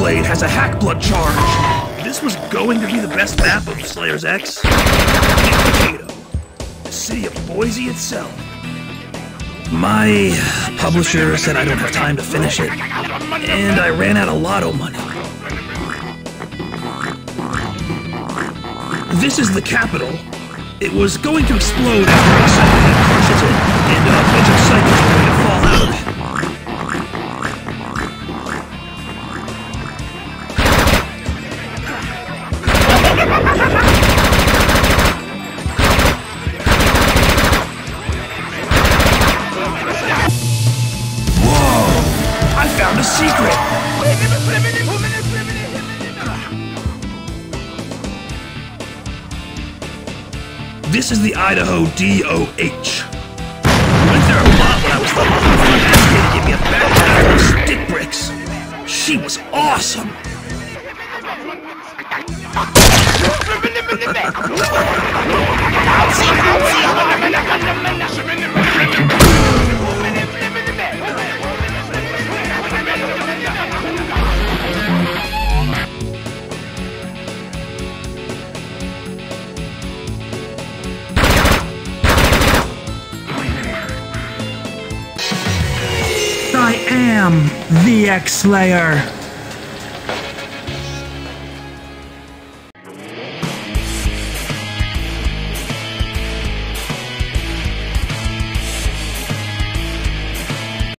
Blade has a Hackblood charge. This was going to be the best map of Slayers X. Potato. The city of Boise itself. My publisher said I don't have time to finish it, and I ran out of lotto money. This is the capital. It was going to explode after accepting crushes it, and a bunch of cycles are going to fall out of it. Whoa! I found a secret! This is the Idaho DOH. Went there a lot when I was little. My dad gave me a backpack full of stick bricks. She was awesome. I am the X-Slayer.